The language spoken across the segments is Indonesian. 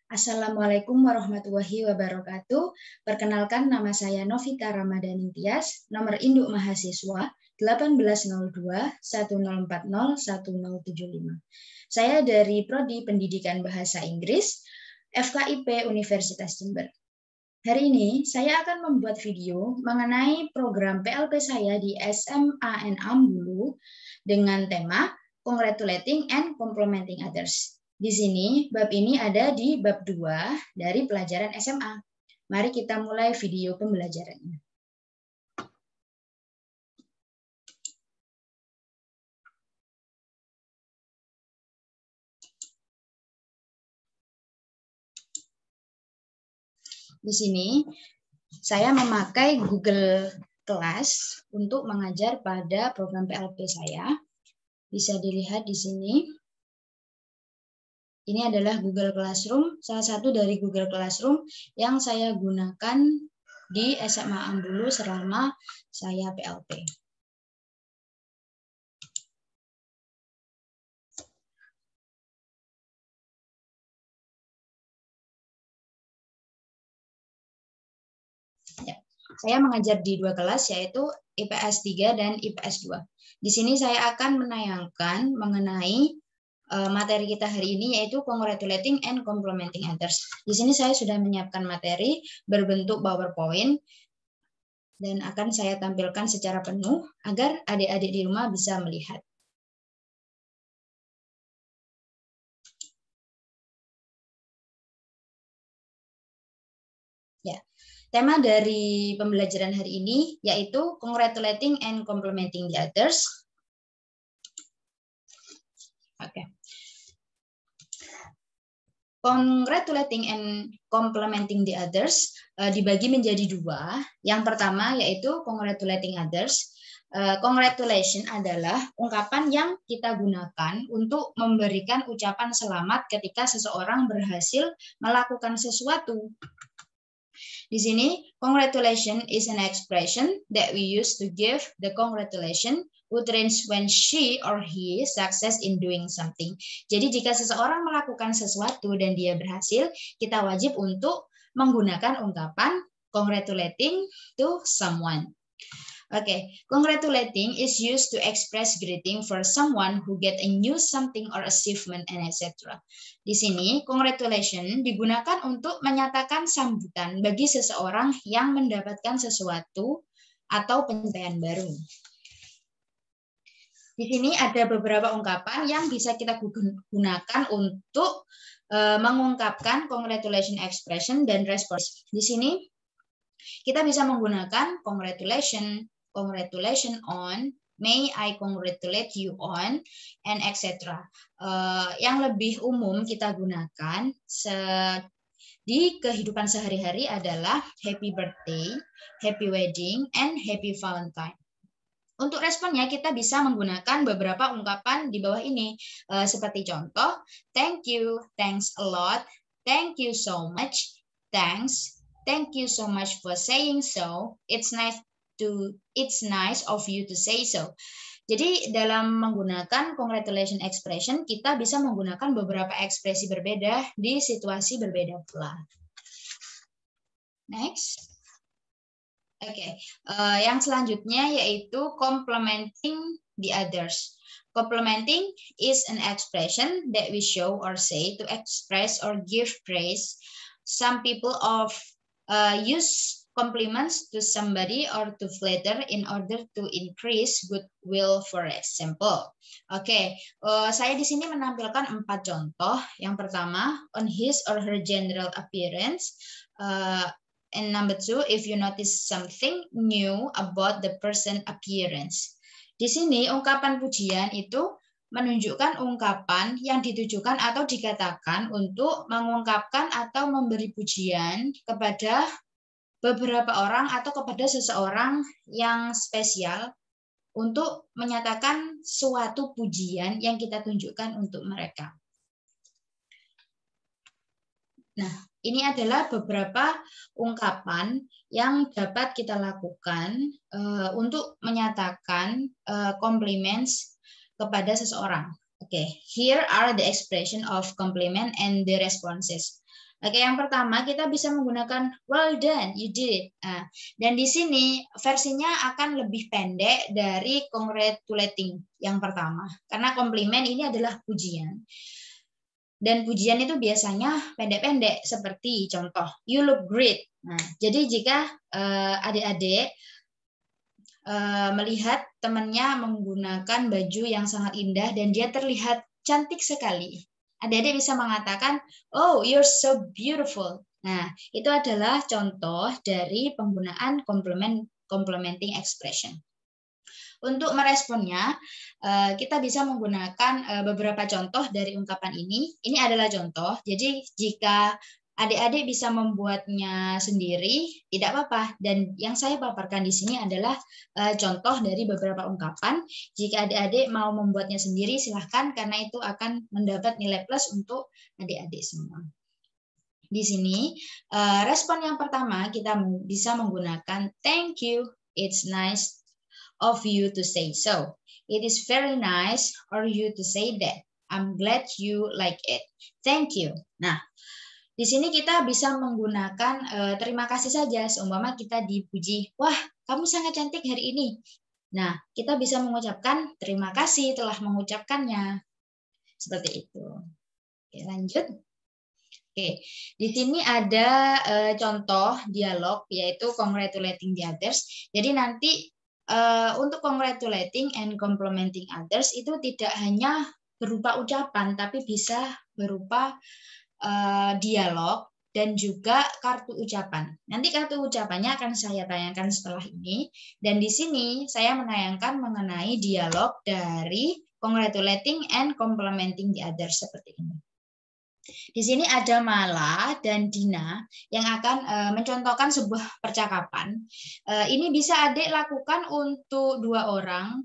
Assalamualaikum warahmatullahi wabarakatuh. Perkenalkan, nama saya Novita Ramadhani Tias, nomor induk mahasiswa 180210401075. Saya dari Prodi Pendidikan Bahasa Inggris, FKIP Universitas Jember. Hari ini saya akan membuat video mengenai program PLP saya di SMA Ambulu dengan tema Congratulating and Complimenting Others. Di sini, bab ini ada di bab 2 dari pelajaran SMA. Mari kita mulai video pembelajarannya. Di sini, saya memakai Google Class untuk mengajar pada program PLP saya. Bisa dilihat di sini. Ini adalah Google Classroom, salah satu dari Google Classroom yang saya gunakan di SMA Ambulu selama saya PLP. Ya, saya mengajar di 2 kelas, yaitu IPS 3 dan IPS 2. Di sini saya akan menayangkan mengenai materi kita hari ini, yaitu Congratulating and Complimenting Others. Di sini saya sudah menyiapkan materi berbentuk PowerPoint dan akan saya tampilkan secara penuh agar adik-adik di rumah bisa melihat. Ya, tema dari pembelajaran hari ini yaitu Congratulating and Complimenting the Others. Oke. Congratulating and Complimenting the Others dibagi menjadi 2. Yang pertama yaitu Congratulating Others. Congratulation adalah ungkapan yang kita gunakan untuk memberikan ucapan selamat ketika seseorang berhasil melakukan sesuatu. Di sini, congratulation is an expression that we use to give the congratulation utterance when she or he success in doing something. Jadi jika seseorang melakukan sesuatu dan dia berhasil, kita wajib untuk menggunakan ungkapan congratulating to someone. Okay, congratulating is used to express greeting for someone who get a new something or achievement and etc. Di sini, congratulation digunakan untuk menyatakan sambutan bagi seseorang yang mendapatkan sesuatu atau pencapaian baru. Di sini ada beberapa ungkapan yang bisa kita gunakan untuk mengungkapkan congratulation expression dan respons. Di sini kita bisa menggunakan congratulation on, may I congratulate you on, and etc. Yang lebih umum kita gunakan di kehidupan sehari-hari adalah happy birthday, happy wedding, and happy Valentine. Untuk responnya kita bisa menggunakan beberapa ungkapan di bawah ini, seperti contoh, thank you, thanks a lot, thank you so much, thanks, thank you so much for saying so, it's nice of you to say so. Jadi dalam menggunakan congratulation expression, kita bisa menggunakan beberapa ekspresi berbeda di situasi berbeda pula. Next. Oke, yang selanjutnya yaitu complimenting the others. Complimenting is an expression that we show or say to express or give praise. Some people use compliments to somebody or to flatter in order to increase goodwill, for example. Oke, saya di sini menampilkan 4 contoh. Yang pertama, on his or her general appearance. And number 2, if you notice something new about the person appearance. Di sini ungkapan pujian itu menunjukkan ungkapan yang ditujukan atau dikatakan untuk mengungkapkan atau memberi pujian kepada beberapa orang atau kepada seseorang yang spesial untuk menyatakan suatu pujian yang kita tunjukkan untuk mereka. Nah, ini adalah beberapa ungkapan yang dapat kita lakukan untuk menyatakan compliments kepada seseorang. Okay, here are the expression of compliment and the responses. Oke, yang pertama kita bisa menggunakan well done, you did it. Nah, dan di sini versinya akan lebih pendek dari congratulating yang pertama. Karena komplimen ini adalah pujian. Dan pujian itu biasanya pendek-pendek seperti contoh, you look great. Nah, jadi jika adik-adik melihat temannya menggunakan baju yang sangat indah dan dia terlihat cantik sekali, adik-adik bisa mengatakan, oh, you're so beautiful. Nah, itu adalah contoh dari penggunaan complementing expression. Untuk meresponnya, kita bisa menggunakan beberapa contoh dari ungkapan ini. Ini adalah contoh, jadi jika adik-adik bisa membuatnya sendiri, tidak apa-apa. Dan yang saya paparkan di sini adalah contoh dari beberapa ungkapan. Jika adik-adik mau membuatnya sendiri, silahkan, karena itu akan mendapat nilai plus untuk adik-adik semua. Di sini, respon yang pertama kita bisa menggunakan thank you, it's nice of you to say so. It is very nice of you to say that. I'm glad you like it. Thank you. Nah, di sini kita bisa menggunakan terima kasih saja. Seumpama kita dipuji, wah, kamu sangat cantik hari ini. Nah, kita bisa mengucapkan terima kasih telah mengucapkannya. Seperti itu. Oke, lanjut. Oke, di sini ada contoh dialog, yaitu congratulating the others. Jadi nanti untuk congratulating and complimenting others itu tidak hanya berupa ucapan, tapi bisa berupa dialog dan juga kartu ucapan. Nanti kartu ucapannya akan saya tayangkan setelah ini. Dan di sini saya menayangkan mengenai dialog dari congratulating and complimenting the others seperti ini. Di sini ada Mala dan Dina yang akan mencontohkan sebuah percakapan. Ini bisa adik lakukan untuk 2 orang.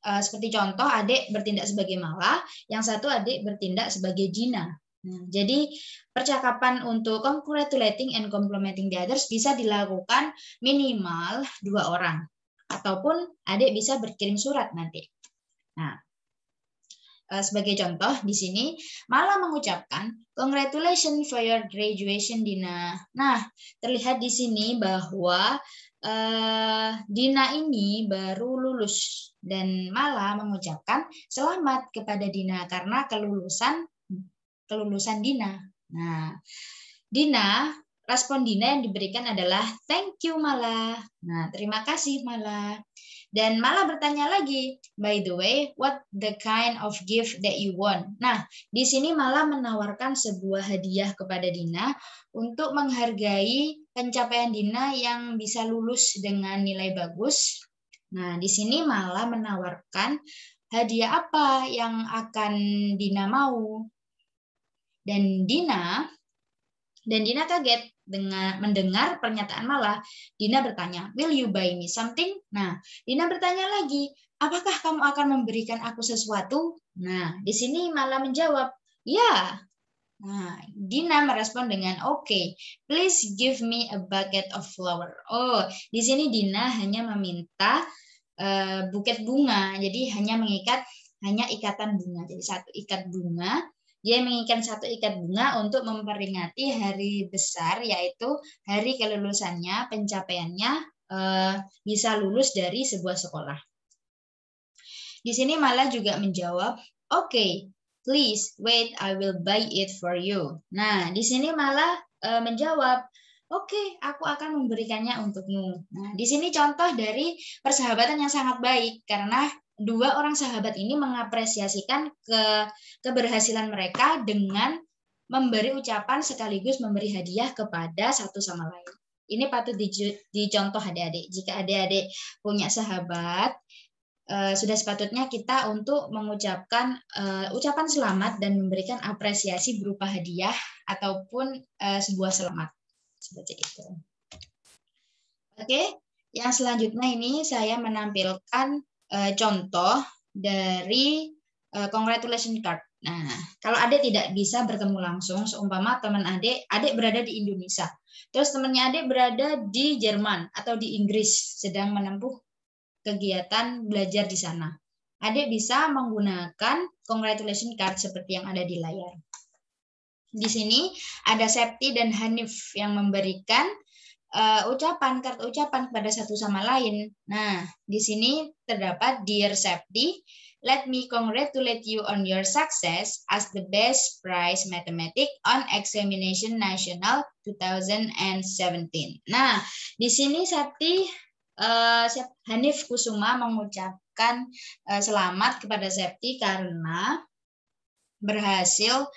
Seperti contoh, adik bertindak sebagai Mala, yang satu adik bertindak sebagai Dina. Nah, jadi percakapan untuk congratulating and complimenting the others bisa dilakukan minimal 2 orang. Ataupun adik bisa berkirim surat nanti. Nah, sebagai contoh di sini Mala mengucapkan congratulations for your graduation Dina. Nah, terlihat di sini bahwa Dina ini baru lulus dan Mala mengucapkan selamat kepada Dina karena kelulusan Dina. Nah, respon Dina yang diberikan adalah thank you Mala. Nah, terima kasih Mala. Dan Mala bertanya lagi, by the way, what the kind of gift that you want? Nah, di sini Mala menawarkan sebuah hadiah kepada Dina untuk menghargai pencapaian Dina yang bisa lulus dengan nilai bagus. Nah, di sini Mala menawarkan hadiah apa yang akan Dina mau. Dan Dina kaget dengan mendengar pernyataan Mala. Dina bertanya, will you buy me something? Nah, Dina bertanya lagi, apakah kamu akan memberikan aku sesuatu? Nah, di sini Mala menjawab, ya. Nah, Dina merespon dengan okay, please give me a bucket of flower. Oh, di sini Dina hanya meminta buket bunga, jadi hanya ikatan bunga. Jadi satu ikat bunga. Dia menginginkan satu ikat bunga untuk memperingati hari besar, yaitu hari kelulusannya, pencapaiannya bisa lulus dari sebuah sekolah. Di sini Mala juga menjawab, okay, please wait, I will buy it for you. Nah, di sini Mala menjawab, oke, aku akan memberikannya untukmu. Nah, di sini contoh dari persahabatan yang sangat baik, karena 2 orang sahabat ini mengapresiasikan keberhasilan mereka dengan memberi ucapan sekaligus memberi hadiah kepada satu sama lain. Ini patut dicontoh adik-adik. Jika adik-adik punya sahabat, sudah sepatutnya kita untuk mengucapkan ucapan selamat dan memberikan apresiasi berupa hadiah ataupun sebuah selamat. Seperti itu. Oke, yang selanjutnya ini saya menampilkan contoh dari congratulation card. Nah, kalau adik tidak bisa bertemu langsung, seumpama teman adik berada di Indonesia, terus temannya adik berada di Jerman atau di Inggris, sedang menempuh kegiatan belajar di sana. Adik bisa menggunakan congratulation card seperti yang ada di layar. Di sini ada Septi dan Hanif yang memberikan kartu ucapan kepada satu sama lain. Nah, di sini terdapat Dear Septi, let me congratulate you on your success as the best prize mathematics on examination national 2017. Nah, di sini Septi Hanif Kusuma mengucapkan selamat kepada Septi karena berhasil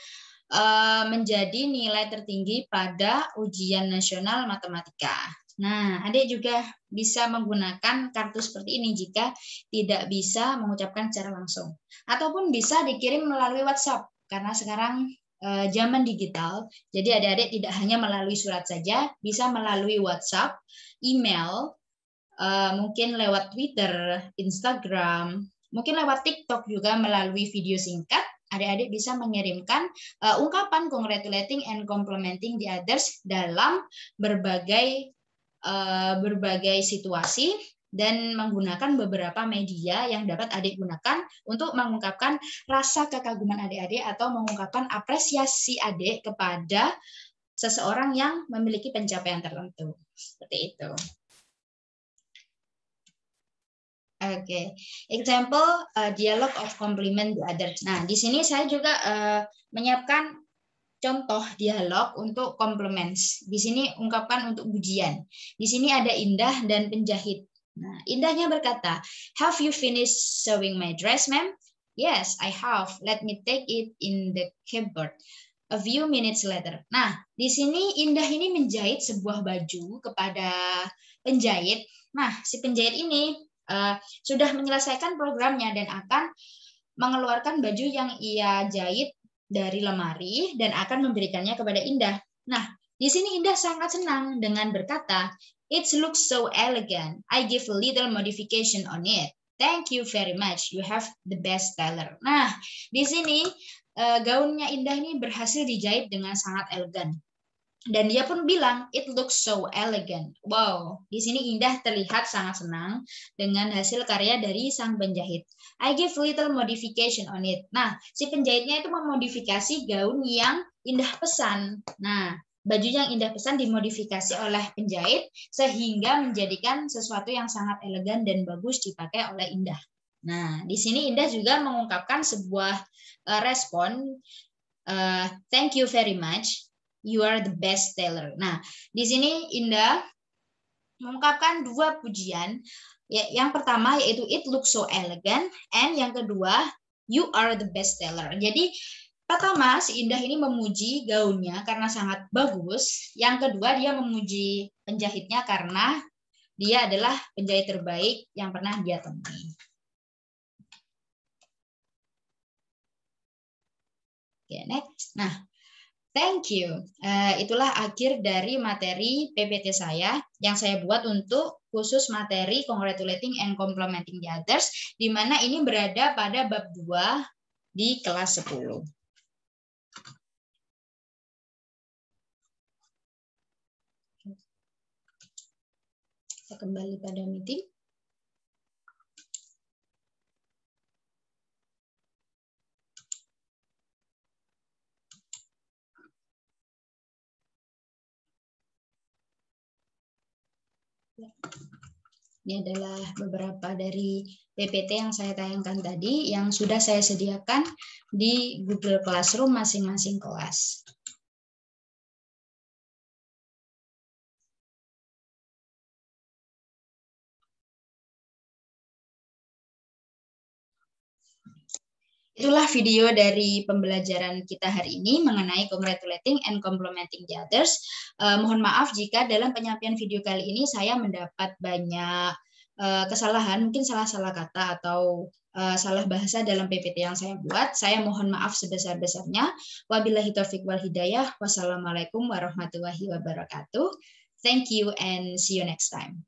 menjadi nilai tertinggi pada ujian nasional matematika. Nah, adik juga bisa menggunakan kartu seperti ini jika tidak bisa mengucapkan secara langsung. Ataupun bisa dikirim melalui WhatsApp, karena sekarang zaman digital, jadi adik-adik tidak hanya melalui surat saja, bisa melalui WhatsApp, email, mungkin lewat Twitter, Instagram, mungkin lewat TikTok juga melalui video singkat. Adik-adik bisa mengirimkan ungkapan congratulating and complimenting the others dalam berbagai situasi dan menggunakan beberapa media yang dapat adik gunakan untuk mengungkapkan rasa kekaguman adik-adik atau mengungkapkan apresiasi adik kepada seseorang yang memiliki pencapaian tertentu. Seperti itu. Oke, example dialogue of compliment the others. Nah, di sini saya juga menyiapkan contoh dialog untuk compliments. Di sini ungkapkan untuk pujian. Di sini ada Indah dan penjahit. Nah, Indahnya berkata, "Have you finished sewing my dress, ma'am?" "Yes, I have. Let me take it in the cupboard." A few minutes later. Nah, di sini Indah ini menjahit sebuah baju kepada penjahit. Nah, si penjahit ini sudah menyelesaikan programnya dan akan mengeluarkan baju yang ia jahit dari lemari dan akan memberikannya kepada Indah. Nah, di sini Indah sangat senang dengan berkata, "It looks so elegant. I give a little modification on it. Thank you very much. You have the best tailor." Nah, di sini gaunnya Indah ini berhasil dijahit dengan sangat elegan. Dan dia pun bilang, "It looks so elegant." Wow, di sini Indah terlihat sangat senang dengan hasil karya dari sang penjahit. "I give little modification on it." Nah, si penjahitnya itu memodifikasi gaun yang Indah pesan. Nah, baju yang Indah pesan dimodifikasi oleh penjahit sehingga menjadikan sesuatu yang sangat elegan dan bagus dipakai oleh Indah. Nah, di sini Indah juga mengungkapkan sebuah respon, "Thank you very much. You are the best tailor." Nah, di sini Indah mengungkapkan dua pujian. Yang pertama yaitu "It looks so elegant," and yang kedua "You are the best tailor." Jadi pertama si Indah ini memuji gaunnya karena sangat bagus. Yang kedua dia memuji penjahitnya karena dia adalah penjahit terbaik yang pernah dia temui. Oke, next. Nah, thank you. Itulah akhir dari materi PPT saya yang saya buat untuk khusus materi congratulating and complimenting the others, di mana ini berada pada bab 2 di kelas 10. Kita kembali pada meeting. Ini adalah beberapa dari PPT yang saya tayangkan tadi yang sudah saya sediakan di Google Classroom masing-masing kelas. Itulah video dari pembelajaran kita hari ini mengenai congratulating and complimenting the others. Mohon maaf jika dalam penyampaian video kali ini saya mendapat banyak kesalahan, mungkin salah-salah kata atau salah bahasa dalam PPT yang saya buat. Saya mohon maaf sebesar-besarnya. Wabillahi taufiq wal hidayah. Wassalamualaikum warahmatullahi wabarakatuh. Thank you and see you next time.